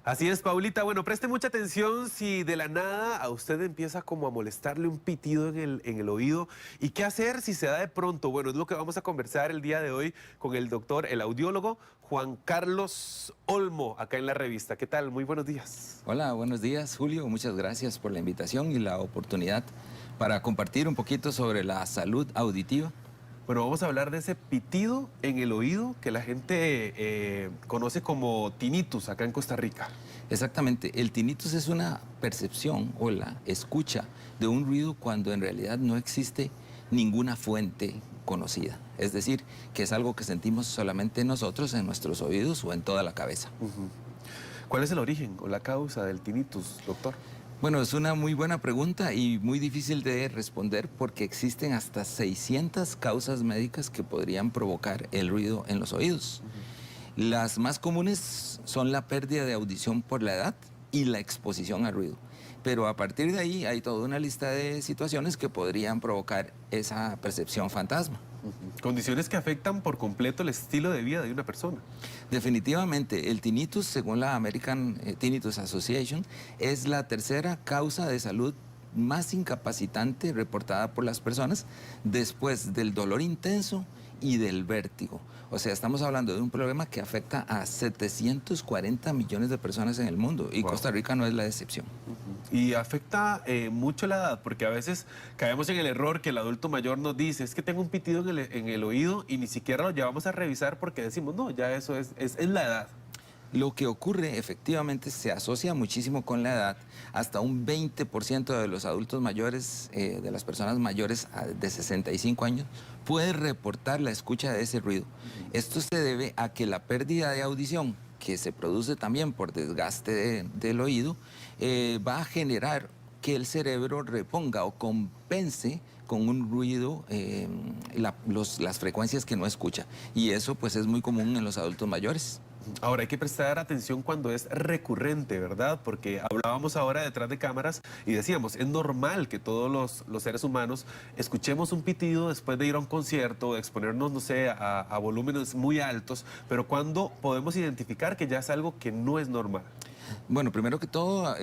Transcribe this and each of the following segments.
Así es, Paulita. Bueno, preste mucha atención si de la nada a usted empieza como a molestarle un pitido en el oído. ¿Y qué hacer si se da de pronto? Bueno, es lo que vamos a conversar el día de hoy con el doctor, el audiólogo Juan Carlos Olmo, acá en la revista. ¿Qué tal? Muy buenos días. Hola, buenos días, Julio. Muchas gracias por la invitación y la oportunidad para compartir un poquito sobre la salud auditiva. Bueno, vamos a hablar de ese pitido en el oído que la gente conoce como tinnitus acá en Costa Rica. Exactamente, el tinnitus es una percepción o la escucha de un ruido cuando en realidad no existe ninguna fuente conocida. Es decir, que es algo que sentimos solamente nosotros en nuestros oídos o en toda la cabeza. ¿Cuál es el origen o la causa del tinnitus, doctor? Bueno, es una muy buena pregunta y muy difícil de responder porque existen hasta 600 causas médicas que podrían provocar el ruido en los oídos. Las más comunes son la pérdida de audición por la edad y la exposición al ruido. Pero a partir de ahí hay toda una lista de situaciones que podrían provocar esa percepción fantasma. Condiciones que afectan por completo el estilo de vida de una persona. Definitivamente, el tinnitus, según la American Tinnitus Association, es la tercera causa de salud más incapacitante reportada por las personas después del dolor intenso y del vértigo. O sea, estamos hablando de un problema que afecta a 740 millones de personas en el mundo y Costa Rica no es la excepción. Y afecta mucho la edad, porque a veces caemos en el error que el adulto mayor nos dice, es que tengo un pitido en el oído y ni siquiera lo llevamos a revisar porque decimos, no, ya eso es la edad. Lo que ocurre efectivamente se asocia muchísimo con la edad. Hasta un 20% de los adultos mayores, de las personas mayores de 65 años, puede reportar la escucha de ese ruido. Esto se debe a que la pérdida de audición, que se produce también por desgaste del oído, va a generar que el cerebro reponga o compense con un ruido las frecuencias que no escucha. Y eso pues es muy común en los adultos mayores. Ahora hay que prestar atención cuando es recurrente, ¿verdad? Porque hablábamos ahora detrás de cámaras y decíamos, es normal que todos los seres humanos escuchemos un pitido después de ir a un concierto, de exponernos, no sé, a volúmenes muy altos, pero ¿cuándo podemos identificar que ya es algo que no es normal? Bueno, primero que todo,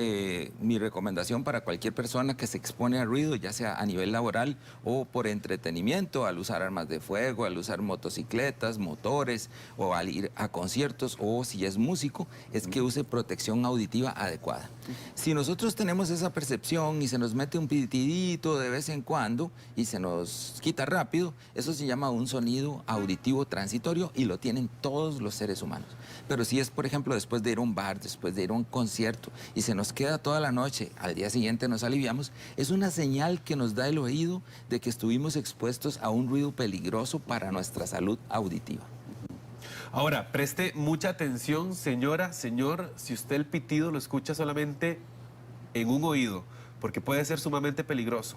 mi recomendación para cualquier persona que se expone a ruido, ya sea a nivel laboral o por entretenimiento, al usar armas de fuego, al usar motocicletas, motores, o al ir a conciertos, o si es músico, es que use protección auditiva adecuada. Si nosotros tenemos esa percepción y se nos mete un pitidito de vez en cuando y se nos quita rápido, eso se llama un sonido auditivo transitorio y lo tienen todos los seres humanos. Pero si es, por ejemplo, después de ir a un bar, después de ir a un concierto y se nos queda toda la noche, al día siguiente nos aliviamos, es una señal que nos da el oído de que estuvimos expuestos a un ruido peligroso para nuestra salud auditiva. Ahora, preste mucha atención, señora, señor, si usted el pitido lo escucha solamente en un oído, porque puede ser sumamente peligroso.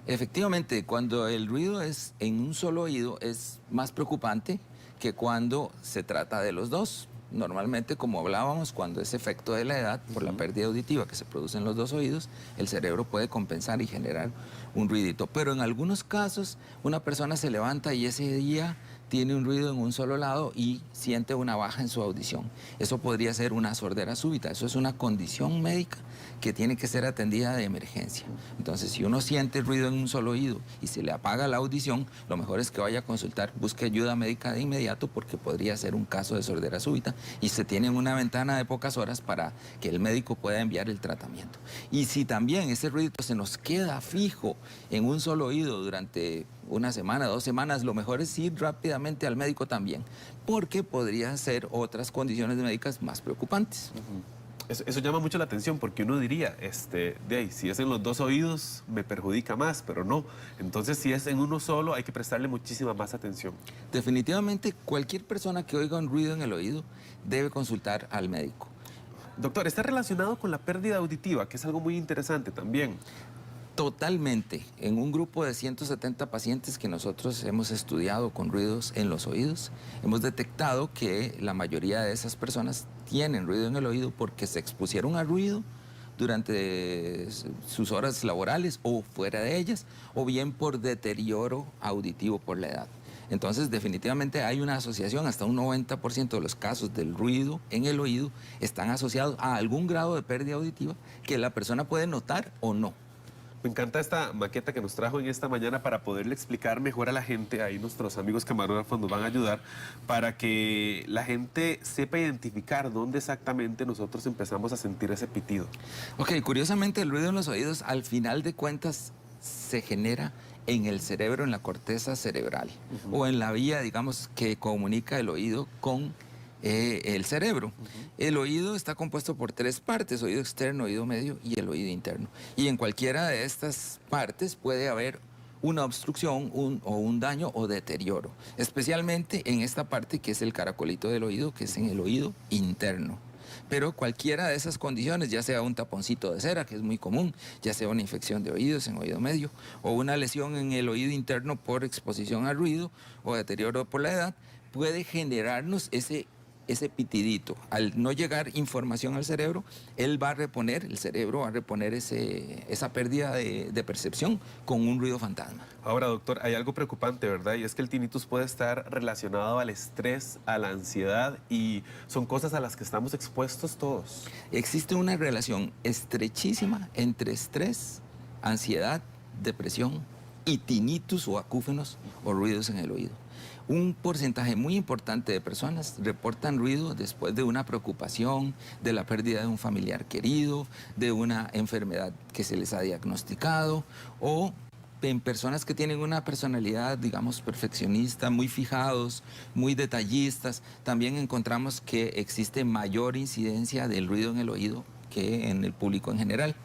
Efectivamente, cuando el ruido es en un solo oído es más preocupante que cuando se trata de los dos. Normalmente, como hablábamos, cuando es efecto de la edad, por la pérdida auditiva que se produce en los dos oídos, el cerebro puede compensar y generar un ruidito. Pero en algunos casos, una persona se levanta y ese día tiene un ruido en un solo lado y siente una baja en su audición. Eso podría ser una sordera súbita. Eso es una condición médica que tiene que ser atendida de emergencia. Entonces, si uno siente ruido en un solo oído y se le apaga la audición, lo mejor es que vaya a consultar, busque ayuda médica de inmediato porque podría ser un caso de sordera súbita y se tiene una ventana de pocas horas para que el médico pueda enviar el tratamiento. Y si también ese ruido se nos queda fijo en un solo oído durante una semana, 2 semanas, lo mejor es ir rápidamente al médico también, porque podrían ser otras condiciones médicas más preocupantes. Eso llama mucho la atención porque uno diría, si es en los dos oídos me perjudica más, pero no. Entonces, si es en uno solo, hay que prestarle muchísima más atención. Definitivamente, cualquier persona que oiga un ruido en el oído debe consultar al médico. Doctor, está relacionado con la pérdida auditiva, que es algo muy interesante también. Totalmente. En un grupo de 170 pacientes que nosotros hemos estudiado con ruidos en los oídos, hemos detectado que la mayoría de esas personas tienen ruido en el oído porque se expusieron a ruido durante sus horas laborales o fuera de ellas, o bien por deterioro auditivo por la edad. Entonces, definitivamente hay una asociación, hasta un 90% de los casos del ruido en el oído están asociados a algún grado de pérdida auditiva que la persona puede notar o no. Me encanta esta maqueta que nos trajo en esta mañana para poderle explicar mejor a la gente, ahí nuestros amigos camarógrafos nos van a ayudar, para que la gente sepa identificar dónde exactamente nosotros empezamos a sentir ese pitido. Ok, curiosamente el ruido en los oídos al final de cuentas se genera en el cerebro, en la corteza cerebral, o en la vía, digamos, que comunica el oído con el cerebro. El oído está compuesto por 3 partes: oído externo, oído medio y el oído interno. Y en cualquiera de estas partes puede haber una obstrucción o un daño o deterioro, especialmente en esta parte que es el caracolito del oído, que es en el oído interno. Pero cualquiera de esas condiciones, ya sea un taponcito de cera, que es muy común, ya sea una infección de oídos en oído medio, o una lesión en el oído interno por exposición al ruido o deterioro por la edad, puede generarnos ese pitidito. Al no llegar información al cerebro, el cerebro va a reponer esa pérdida de percepción con un ruido fantasma. Ahora, doctor, hay algo preocupante, ¿verdad? Y es que el tinnitus puede estar relacionado al estrés, a la ansiedad, y son cosas a las que estamos expuestos todos. Existe una relación estrechísima entre estrés, ansiedad, depresión y tinnitus o acúfenos o ruidos en el oído. Un porcentaje muy importante de personas reportan ruido después de una preocupación, de la pérdida de un familiar querido, de una enfermedad que se les ha diagnosticado, o en personas que tienen una personalidad, digamos, perfeccionista, muy fijados, muy detallistas. También encontramos que existe mayor incidencia del ruido en el oído que en el público en general.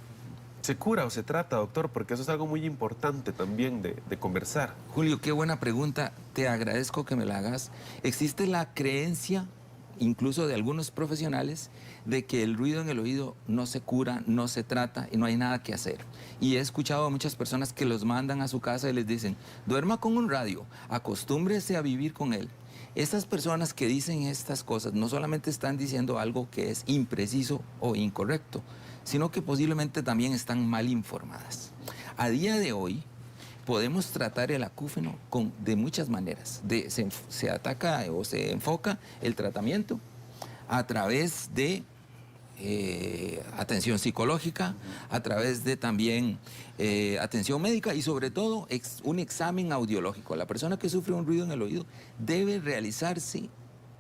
¿Se cura o se trata, doctor? Porque eso es algo muy importante también de conversar. Julio, qué buena pregunta. Te agradezco que me la hagas. Existe la creencia, incluso de algunos profesionales, de que el ruido en el oído no se cura, no se trata y no hay nada que hacer. Y he escuchado a muchas personas que los mandan a su casa y les dicen: duerma con un radio, acostúmbrese a vivir con él. Estas personas que dicen estas cosas no solamente están diciendo algo que es impreciso o incorrecto, sino que posiblemente también están mal informadas. A día de hoy podemos tratar el acúfeno de muchas maneras. Se ataca o se enfoca el tratamiento a través de atención psicológica, a través de también atención médica y sobre todo un examen audiológico. La persona que sufre un ruido en el oído debe realizarse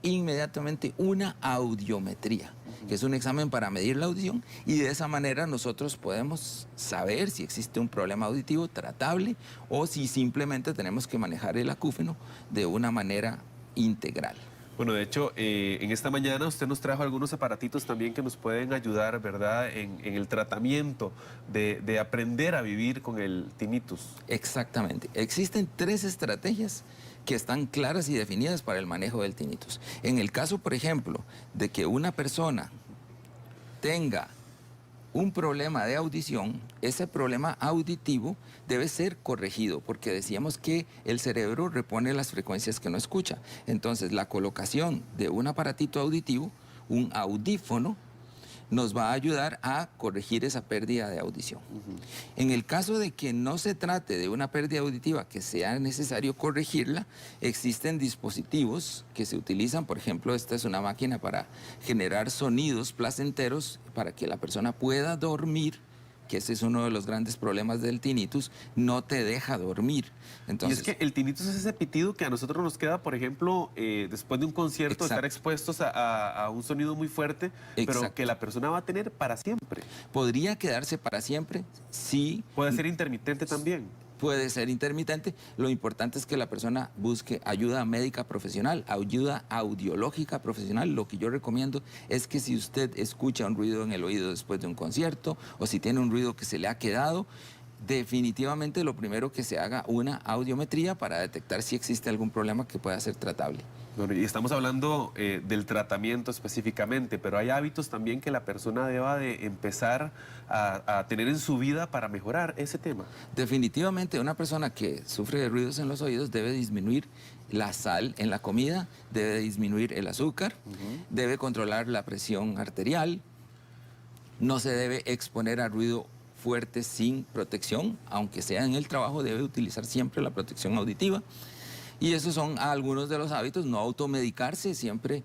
inmediatamente una audiometría, que es un examen para medir la audición, y de esa manera nosotros podemos saber si existe un problema auditivo tratable o si simplemente tenemos que manejar el acúfeno de una manera integral. Bueno, de hecho, en esta mañana usted nos trajo algunos aparatitos también que nos pueden ayudar, ¿verdad?, en el tratamiento de aprender a vivir con el tinnitus. Exactamente. Existen 3 estrategias que están claras y definidas para el manejo del tinnitus. En el caso, por ejemplo, de que una persona tenga un problema de audición, ese problema auditivo debe ser corregido, porque decíamos que el cerebro repone las frecuencias que no escucha. Entonces, la colocación de un aparatito auditivo, un audífono, nos va a ayudar a corregir esa pérdida de audición. En el caso de que no se trate de una pérdida auditiva que sea necesario corregirla, existen dispositivos que se utilizan. Por ejemplo, esta es una máquina para generar sonidos placenteros para que la persona pueda dormir, que ese es uno de los grandes problemas del tinnitus, no te deja dormir. Entonces, y es que el tinnitus es ese pitido que a nosotros nos queda, por ejemplo, después de un concierto, estar expuestos a un sonido muy fuerte, pero que la persona va a tener para siempre. Podría quedarse para siempre, sí. Puede ser intermitente también. Puede ser intermitente. Lo importante es que la persona busque ayuda médica profesional, ayuda audiológica profesional. Lo que yo recomiendo es que si usted escucha un ruido en el oído después de un concierto o si tiene un ruido que se le ha quedado, definitivamente lo primero que se haga una audiometría para detectar si existe algún problema que pueda ser tratable. Bueno, y estamos hablando del tratamiento específicamente, pero hay hábitos también que la persona deba de empezar a tener en su vida para mejorar ese tema. Definitivamente una persona que sufre de ruidos en los oídos debe disminuir la sal en la comida, debe disminuir el azúcar, debe controlar la presión arterial, no se debe exponer a ruido fuerte sin protección, aunque sea en el trabajo, debe utilizar siempre la protección auditiva. Y esos son algunos de los hábitos: no automedicarse, siempre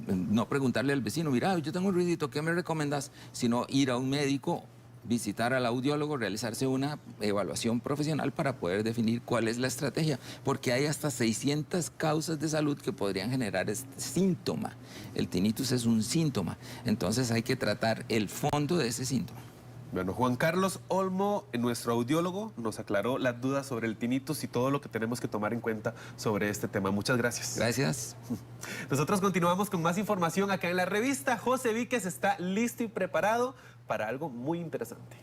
no preguntarle al vecino, mira, yo tengo un ruidito, ¿qué me recomendás? Sino ir a un médico, visitar al audiólogo, realizarse una evaluación profesional para poder definir cuál es la estrategia, porque hay hasta 600 causas de salud que podrían generar este síntoma. El tinnitus es un síntoma, entonces hay que tratar el fondo de ese síntoma. Bueno, Juan Carlos Olmo, nuestro audiólogo, nos aclaró las dudas sobre el tinnitus y todo lo que tenemos que tomar en cuenta sobre este tema. Muchas gracias. Gracias. Nosotros continuamos con más información acá en la revista. José Víquez está listo y preparado para algo muy interesante.